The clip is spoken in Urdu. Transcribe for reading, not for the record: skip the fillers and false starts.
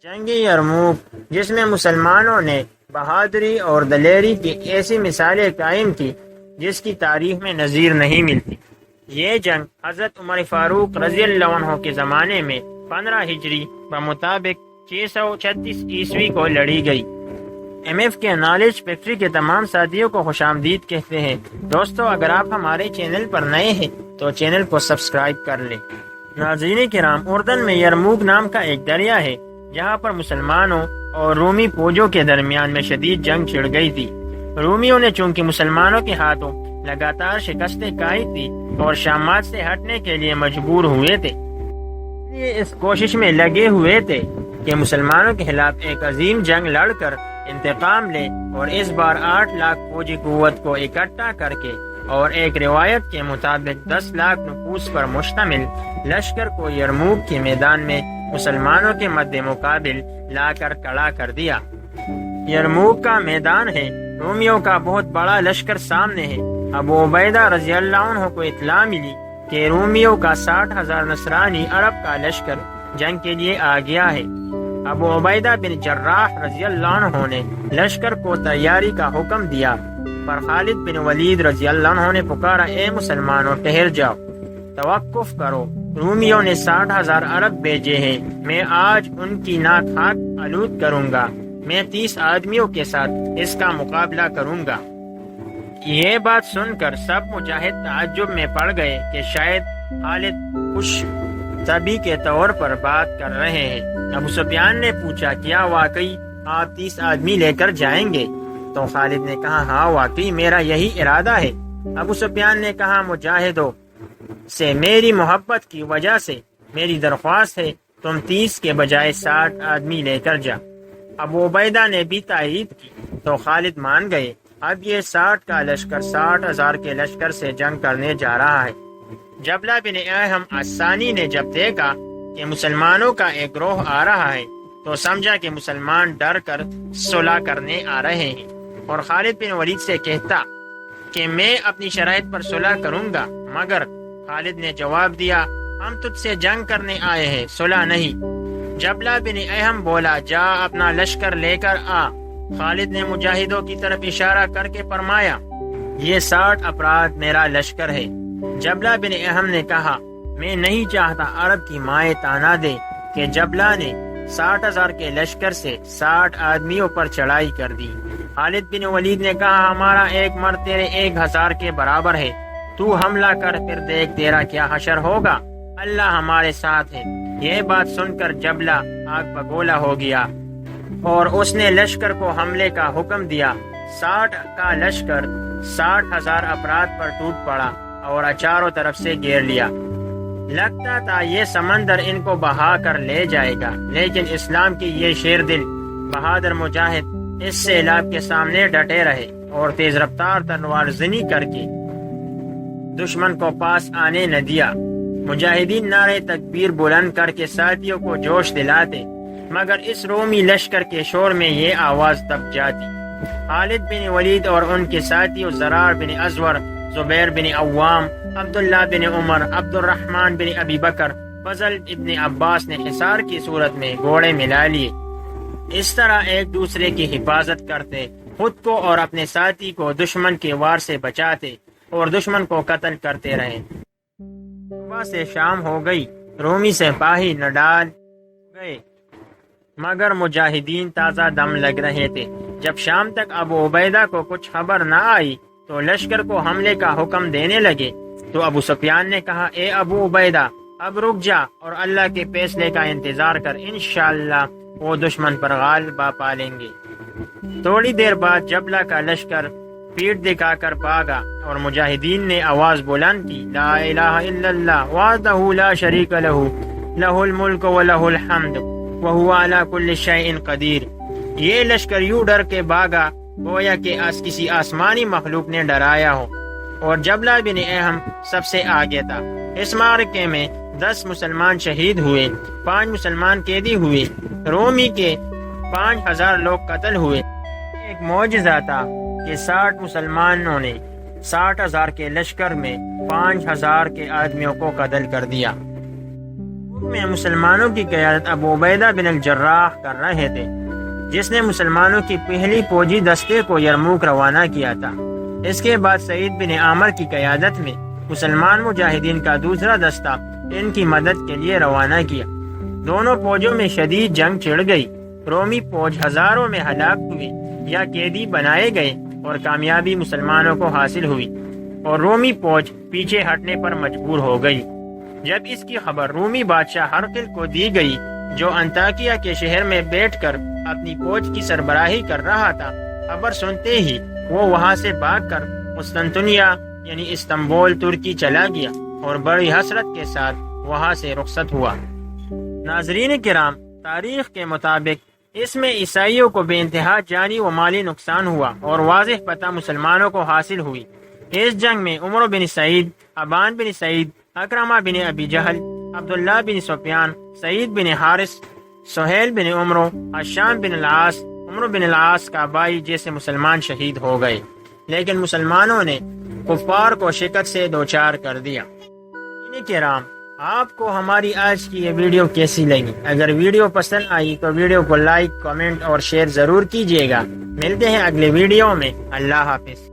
جنگ یرموک، جس میں مسلمانوں نے بہادری اور دلیری کی ایسی مثالیں قائم کی جس کی تاریخ میں نظیر نہیں ملتی۔ یہ جنگ حضرت عمر فاروق رضی اللہ عنہ کے زمانے میں 15 ہجری بمطابق 636 عیسوی کو لڑی گئی۔ ایم ایف کے نالج فیکٹری کے تمام ساتھیوں کو خوش آمدید کہتے ہیں۔ دوستو، اگر آپ ہمارے چینل پر نئے ہیں تو چینل کو سبسکرائب کر لیں۔ ناظرین کرام، اردن میں یرموک نام کا ایک دریا ہے جہاں پر مسلمانوں اور رومی فوجوں کے درمیان میں شدید جنگ چھڑ گئی تھی۔ رومیوں نے چونکہ مسلمانوں کے ہاتھوں لگاتار شکستیں کھائی تھی اور شامات سے ہٹنے کے لیے مجبور ہوئے تھے، یہ اس کوشش میں لگے ہوئے تھے کہ مسلمانوں کے خلاف ایک عظیم جنگ لڑ کر انتقام لے، اور اس بار 8 لاکھ فوجی قوت کو اکٹھا کر کے اور ایک روایت کے مطابق 10 لاکھ نفوس پر مشتمل لشکر کو یرموک کے میدان میں مسلمانوں کے مد مقابل لا کر کھڑا کر دیا۔ یرموک کا میدان ہے، رومیوں کا بہت بڑا لشکر سامنے ہے۔ ابو عبیدہ رضی اللہ عنہ کو اطلاع ملی کہ رومیوں کا 60,000 نصرانی عرب کا لشکر جنگ کے لیے آ گیا ہے۔ ابو عبیدہ بن جراح رضی اللہ عنہ نے لشکر کو تیاری کا حکم دیا، پر خالد بن ولید رضی اللہ عنہ نے پکارا، اے مسلمانوں، ٹھہر جاؤ، توقف کرو، رومیوں نے 60,000 عرب بھیجے ہیں، میں آج ان کی ناک خاک آلود کروں گا، میں 30 آدمیوں کے ساتھ اس کا مقابلہ کروں گا۔ یہ بات سن کر سب مجاہد تعجب میں پڑ گئے کہ شاید خالد خوش طبی کے طور پر بات کر رہے ہیں۔ ابو سفیان نے پوچھا، کیا واقعی آپ 30 آدمی لے کر جائیں گے؟ تو خالد نے کہا، ہاں واقعی میرا یہی ارادہ ہے۔ ابو سفیان نے کہا، مجاہدوں سے میری محبت کی وجہ سے میری درخواست ہے تم 30 کے بجائے 60 آدمی لے کر جا۔ ابو عبیدہ نے بھی تائید کی تو خالد مان گئے۔ اب یہ 60 کا لشکر 60,000 کے لشکر سے جنگ کرنے جا رہا ہے۔ جبلہ بن احم الثانی نے جب دیکھا کہ مسلمانوں کا ایک گروہ آ رہا ہے تو سمجھا کہ مسلمان ڈر کر صلح کرنے آ رہے ہیں، اور خالد بن ولید سے کہتا کہ میں اپنی شرائط پر صلح کروں گا، مگر خالد نے جواب دیا، ہم تجھ سے جنگ کرنے آئے ہیں، صلح نہیں۔ جبلہ بن احم بولا، جا اپنا لشکر لے کر آ۔ خالد نے مجاہدوں کی طرف اشارہ کر کے فرمایا، یہ 60 افراد میرا لشکر ہے۔ جبلہ بن احم نے کہا، میں نہیں چاہتا عرب کی مائیں تانا دے کہ جبلہ نے 60,000 کے لشکر سے 60 آدمیوں پر چڑھائی کر دی۔ خالد بن ولید نے کہا، ہمارا ایک مرد تیرے 1,000 کے برابر ہے، تو حملہ کر، پھر دیکھ تیرا کیا حشر ہوگا، اللہ ہمارے ساتھ ہے۔ یہ بات سن کر جبلہ آگ بگولا ہو گیا اور اس نے لشکر کو حملے کا حکم دیا۔ 60 کا لشکر 60,000 افراد پر ٹوٹ پڑا اور چاروں طرف سے گھیر لیا۔ لگتا تھا یہ سمندر ان کو بہا کر لے جائے گا، لیکن اسلام کی یہ شیر دل بہادر مجاہد اس سیلاب کے سامنے ڈٹے رہے اور تیز رفتار تلوار زنی کر کے دشمن کو پاس آنے نہ دیا۔ مجاہدین نعرے تکبیر بلند کر کے ساتھیوں کو جوش دلاتے، مگر اس رومی لشکر کے شور میں یہ آواز دب جاتی۔ خالد بن ولید اور ان کے ساتھیوں زرار بن ازور، زبیر بن عوام، عبداللہ بن عمر، عبد الرحمن بن ابی بکر، فضل ابن عباس نے حصار کی صورت میں گھوڑے ملا لیے۔ اس طرح ایک دوسرے کی حفاظت کرتے، خود کو اور اپنے ساتھی کو دشمن کے وار سے بچاتے اور دشمن کو قتل کرتے رہے۔ صبح سے شام ہو گئی، رومی سپاہی نڈال گئے، مگر مجاہدین تازہ دم لگ رہے تھے۔ جب شام تک ابو عبیدہ کو کچھ خبر نہ آئی تو لشکر کو حملے کا حکم دینے لگے، تو ابو سفیان نے کہا، اے ابو عبیدہ، اب رک جا اور اللہ کے فیصلے کا انتظار کر، انشاءاللہ وہ دشمن پر غالبہ پالیں گے۔ تھوڑی دیر بعد جبلہ کا لشکر پیٹ دکھا کر بھاگا اور مجاہدین نے آواز بلند کی، لا الہ الا اللہ وحدہ لا شریک لہ، لہ الملک و لہ الحمد وہو علی کل شیء قدیر۔ یہ لشکر یوں ڈر کے بھاگا گویا کہ کسی آسمانی مخلوق نے ڈرایا ہو، اور جبلہ بن احم سب سے آگے تھا۔ اس معرکے میں 10 مسلمان شہید ہوئے، 5 مسلمان قیدی ہوئے، رومی کے 5,000 لوگ قتل ہوئے۔ ایک معجزہ تھا کہ 60 مسلمانوں نے 60,000 کے لشکر میں 5,000 کے آدمیوں کو قتل کر دیا۔ میں مسلمانوں کی قیادت ابو عبیدہ بن الجراح کر رہے تھے، جس نے مسلمانوں کی پہلی فوجی دستے کو یرموک روانہ کیا تھا۔ اس کے بعد سعید بن عامر کی قیادت میں مسلمان مجاہدین کا دوسرا دستہ ان کی مدد کے لیے روانہ کیا۔ دونوں فوجوں میں شدید جنگ چھڑ گئی۔ رومی فوج ہزاروں میں ہلاک ہوئی یا قیدی بنائے گئے اور کامیابی مسلمانوں کو حاصل ہوئی، اور رومی فوج پیچھے ہٹنے پر مجبور ہو گئی۔ جب اس کی خبر رومی بادشاہ ہرقل کو دی گئی، جو انطاکیہ کے شہر میں بیٹھ کر اپنی فوج کی سربراہی کر رہا تھا، خبر سنتے ہی وہ وہاں سے بھاگ کر قسطنطنیہ یعنی استنبول ترکی چلا گیا اور بڑی حسرت کے ساتھ وہاں سے رخصت ہوا۔ ناظرین کرام، تاریخ کے مطابق اس میں عیسائیوں کو بے انتہا جانی و مالی نقصان ہوا اور واضح فتح مسلمانوں کو حاصل ہوئی۔ اس جنگ میں عمر بن سعید، ابان بن سعید، اکرمہ بن ابی جہل، عبداللہ بن سفیان، سعید بن حارث، سہیل بن عمرو، حشام بن العاص، عمرو بن العاص کا بھائی جیسے مسلمان شہید ہو گئے، لیکن مسلمانوں نے کفار کو شکست سے دوچار کر دیا۔ کرام، آپ کو ہماری آج کی یہ ویڈیو کیسی لگی؟ اگر ویڈیو پسند آئی تو ویڈیو کو لائک، کمنٹ اور شیئر ضرور کیجیے گا۔ ملتے ہیں اگلے ویڈیو میں۔ اللہ حافظ۔